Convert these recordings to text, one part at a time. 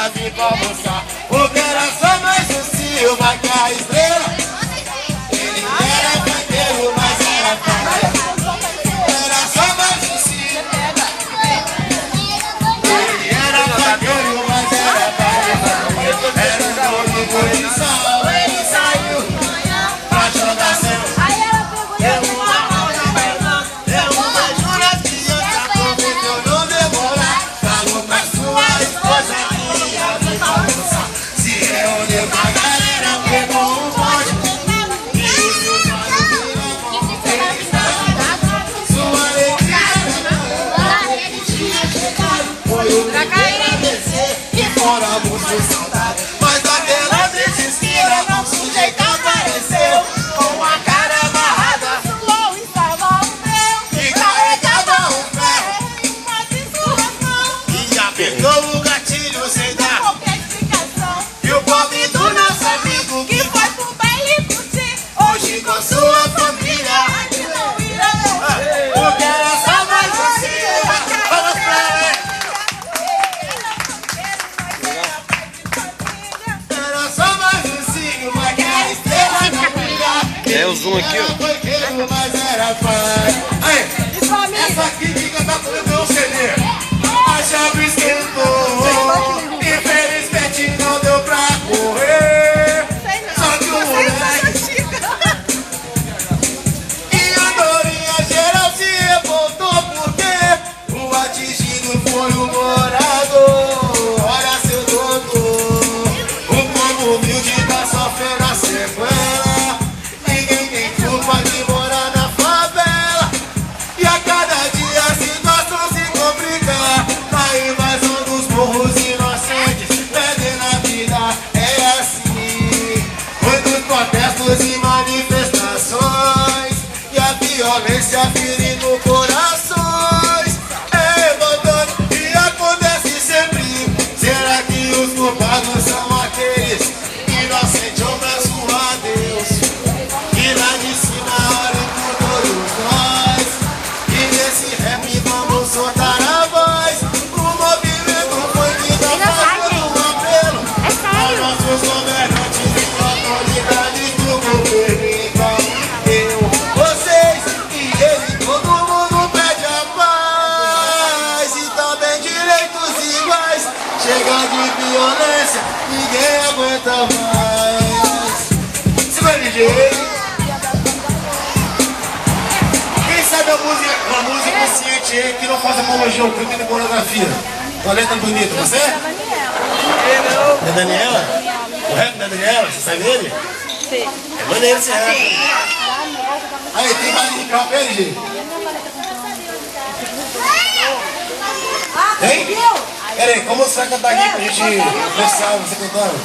pra vir pra almoçar. Porque era só mais o Silva que a estrela. Ele era vaqueiro, mas era praia. Era só mais o Silva. Ele era vaqueiro, mas era praia. Era um nome de sol, ele saiu pra jogar céu. Deu uma mão na perna, deu uma jura que eu já prometeu não demorar. Falou pra sua esposa que ia vir pra almoçar. Se reuniu com a galera, pegou um bonde e os seus olhos viram como felicidade. Sua alegria foi o pra agradecer e fora muito saudade. Mas aquela triste esquina não sujeito apareceu com a cara amarrada e carregava um pé e apertou o gatilho sem dar qualquer explicação. e o pobre do nosso amigo Que que foi pro baile curtir, hoje com sua família. que não irá. Porque era só mais um Silva. Vamos pra ele. Era só mais um Silva que a estrela não brilha. É o zoom aqui, ó. Era banqueiro, mas era pai. Aí, essa aqui que canta com o meu CD. A chave esquentou. Infelizmente não deu pra correr. Só que o moleque e a Dorinha geral se revoltou porque o atingido foi o morador. Olha seu doutor, o povo humilde tá sofrendo a sequela. Ninguém tem culpa de morar na favela. E a cada dia a situação se complica. Na invasão dos morros inocentes, perdendo a vida, é assim. Muitos protestos e manifestações e a violência ferindo corações. É revoltante e acontece sempre. Será que os culpados são aqueles inocentes ou braço a Deus? E lá de cima olhem por todos nós. E nesse rap vamos soltar a voz. O movimento foi que dá fazendo um apelo aos nossos governantes e autoridades do governo. Então eu, vocês e ele, todo mundo pede a paz e também direitos iguais. Chega de violência, ninguém aguenta mais. Se vai DJ. Quem sabe uma música consciente aí que não faz apologia ao crime de pornografia? Uma letra bonita, você? É Daniela? O rap da Daniela? Você sabe dele? Sim. É maneiro esse rap. Aí, tem mais de cá, pera, gente. Tem? Pera aí, como você vai cantar aqui pra gente começar você cantando?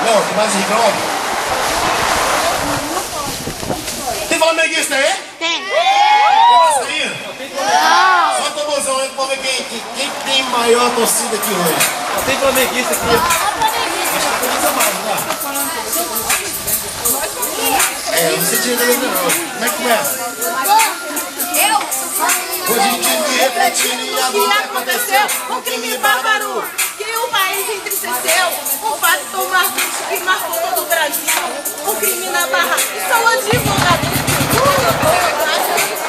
Não, tem mais de cá. Tem flamenguista aí? Tem. Tem só a mãozão aí pra ver quem tem maior torcida aqui hoje. Tem flamenguista aqui. É, eu não sei direito ainda não. Como é que começa? Hoje a gente vive refletindo e O que agora aconteceu? Um crime bárbaro que o país entristeceu. Um fato marcante que marcou todo o Brasil. Um crime na barra e só o advogado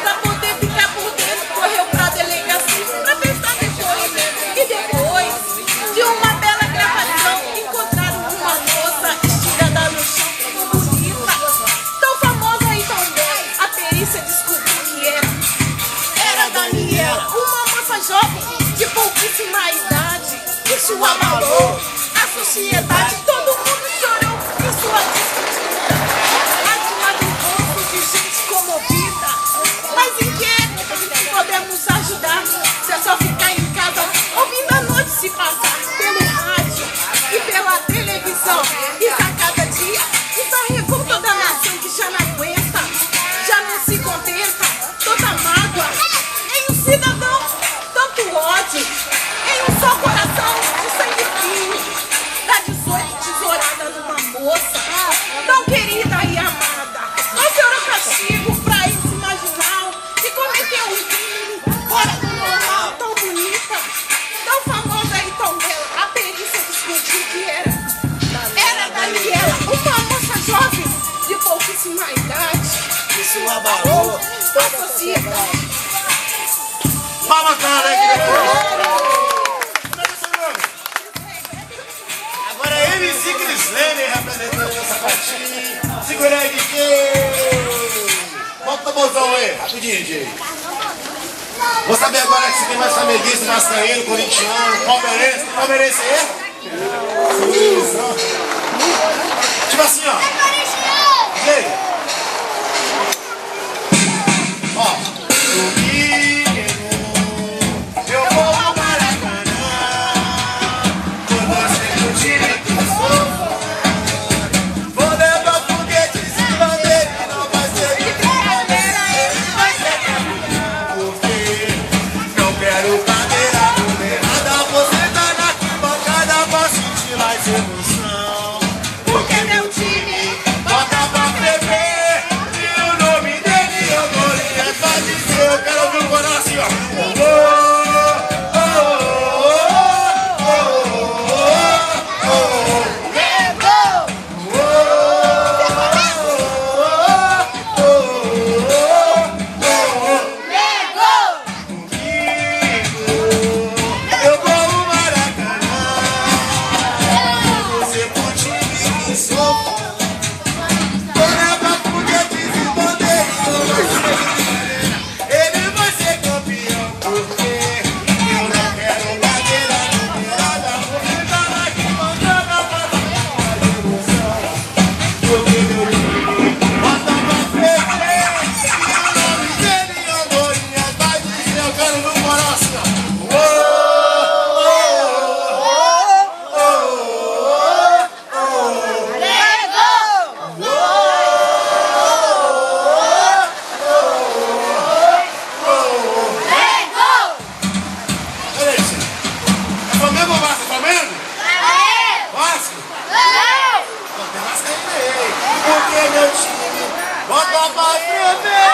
pra poder ficar por dentro, correu pra delegacia pra prestar depoimento. E depois de uma bela gravação, encontraram uma moça estirada no chão, tão bonita, tão famosa e tão bela. A perícia descobriu que era Daniela, uma moça jovem de pouquíssima idade. Isso abalou a sociedade, todo mundo chorou em sua despedida. Há de lado um corpo de gente comovida. Mas em que podemos ajudar? Se é só ficar em casa ouvindo a noite se passar pelo rádio e pela televisão. Isso a cada dia, isso a revolta da nação que já não aguenta, já não se contenta, toda mágoa em um cidadão, tanto ódio em um só coração de sangue frio. Dá 18, 18. a sociedade. Palma cara, hein? Agora é MC Crislene representando essa patinha. Segura aí, DJ. Bota o botão aí, rapidinho, DJ. Vou saber agora se tem mais flamenguista, vascaíno, corintiano, palmeirense. Tem palmeirense aí? Tipo assim, ó. E aí? Ó. Eu vou no Maracanã. Quando você no time que sou. Vou levar foguetes e bandeira. Não vai ser de brincadeira. Ele vai ser campeão. Porque não quero cadeira numerada. Você tá na arquibancada pra sentir mais emoção. Porque meu time bota pra beber. E o nome dele é Golias. Vai dizer, eu quero ouvir o coração assim, ó. Porque meu time bota pra escrever.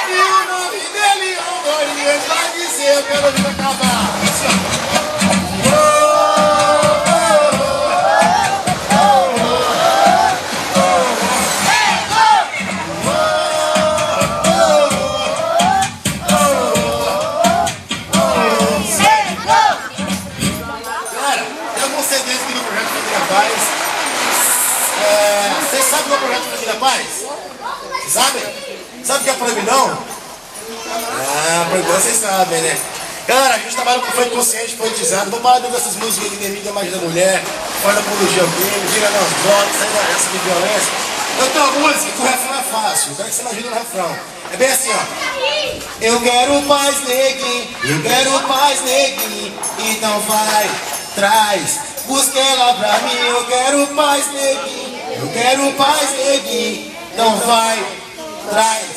E o nome dele é o Golias. Vai dizer, eu quero ouvir acabar. Galera, tem alguns CDs aqui no projeto Família Paz. Vocês sabem o que é o projeto Família Paz? Vocês sabem? Sabe o que é proibidão? Proibidão vocês sabem, né? Galera, a gente trabalha com funk consciente, politizado. Vamos falar dessas músicas que denigram a imagem da mulher, fora da apologia ao crime, vira nas drogas, sai da essa de violência. Eu tenho uma música que o refrão é fácil, eu quero que você me ajude no refrão. É bem assim, ó. Eu quero paz, neguinho, eu quero paz, neguinho. Então vai, traz, busca ela pra mim. Eu quero paz, neguinho, eu quero paz, neguinho. Então vai, traz.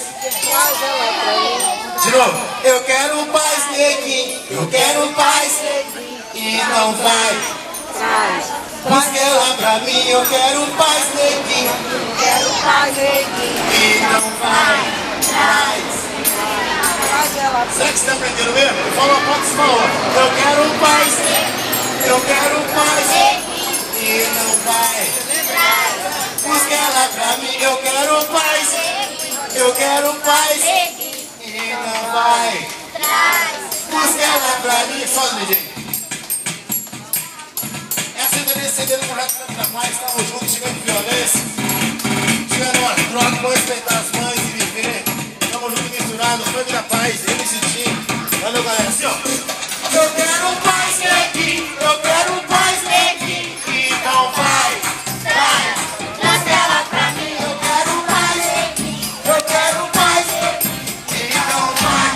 De novo. Eu quero paz, neguinho, eu quero paz, neguinho. Então vai, traz. Busca ela pra mim, eu quero paz, neguinho. Eu quero paz, neguinho. E não vai, traz. Será que você tá aprendendo mesmo? Eu falo uma parte, você falou. Eu quero paz, eu quero paz. E não vai, traz. Busca ela pra mim, eu quero paz. Eu quero paz. E não vai, traz. Busca ela pra mim, só o DJ. CD no projeto Família Paz, estamos juntos, chegando violência, chegando uma troca, vamos respeitar as mães e viver. Estamos juntos misturados, Família Paz, MC Tim. Valeu, galera, assim ó. Eu quero paz, neguinho, eu quero paz, neguinho. Então vai, traz, busca ela pra mim. Eu quero paz, neguinho, eu quero paz, neguinho. Então vai,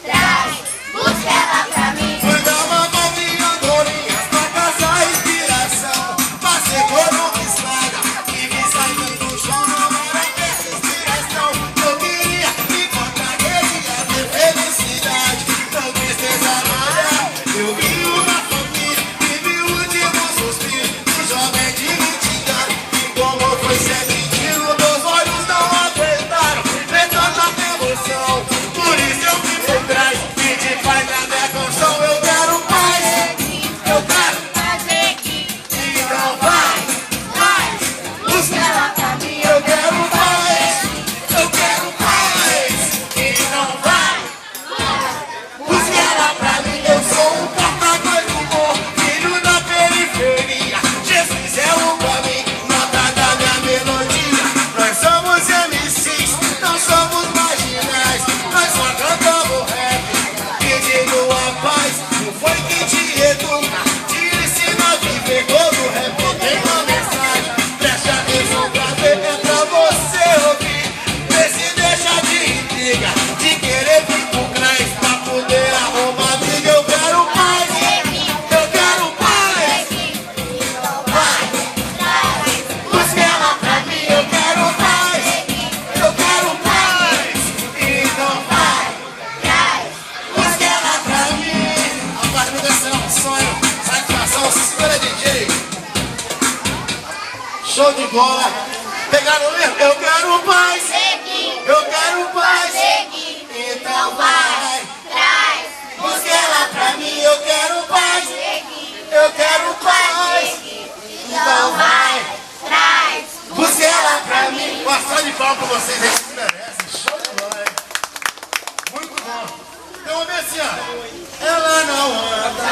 traz, busca ela pra mim. Foi dar uma novinha andorinha pra casar inspiração. Passei por uma estrada e me saindo do chão. Não era essa inspiração. Eu queria encontrar, queria ter felicidade. Não tristeza nada. de sonho, satisfação, se segura DJ. Show de bola. Pegaram mesmo? Eu quero paz. Eu quero paz. Então vai, Traz, busca ela pra mim. Eu quero paz. Eu quero paz. Então vai, traz. busca ela pra mim. Uma salva de palmas pra vocês aí, vocês merecem. Show de bola, hein? Muito bom. Então vamos ver assim, ó. Ela não anda.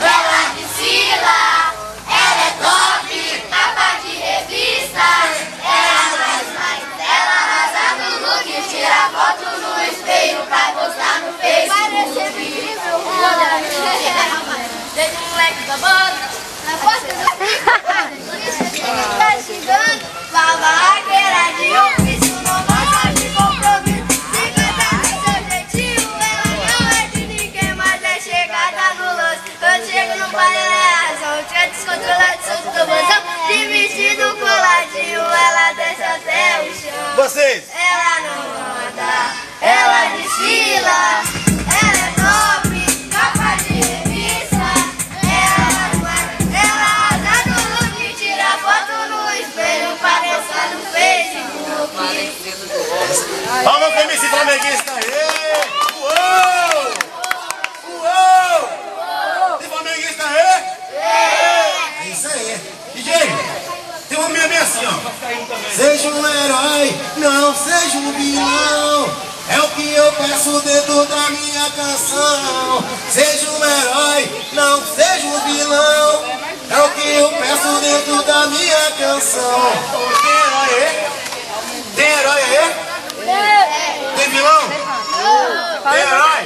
Ela desfila, ela é top, capa de revista. Ela arrasa no look, tira foto no espelho pra postar no Facebook. Desde o moleque da banda, na porta do pico, tá chegando, babaqueira de ofício, não gosta de compromisso. Se cantar no seu jeitinho, ela não é de ninguém, mas é chegada no lance. Quando chego no baile, ela é razão, tinha descontrolado, solto do botão, de vestido coladinho, ela desce até o chão. Vocês. Ela não anda, ela desfila, ela é top, capa de revista. Ela arrasa no look, tira foto no espelho pra postar no Facebook. Palma pro MC flamenguista aí! Uou! Uou! Tem flamenguista aí? É isso aí. DJ, tem uma minha assim, ó. Seja um herói, não seja um vilão. É o que eu peço dentro da minha canção. Seja um herói, não seja um vilão. É o que eu peço dentro da minha canção. Tem herói aí? Tem herói aí? Tem vilão? Tem herói?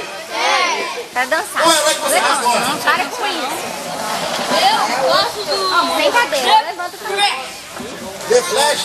Pra dançar. Qual herói que você mais gosta? Não para com isso. Eu gosto do... Sem cadeira. Levanta o The Flash?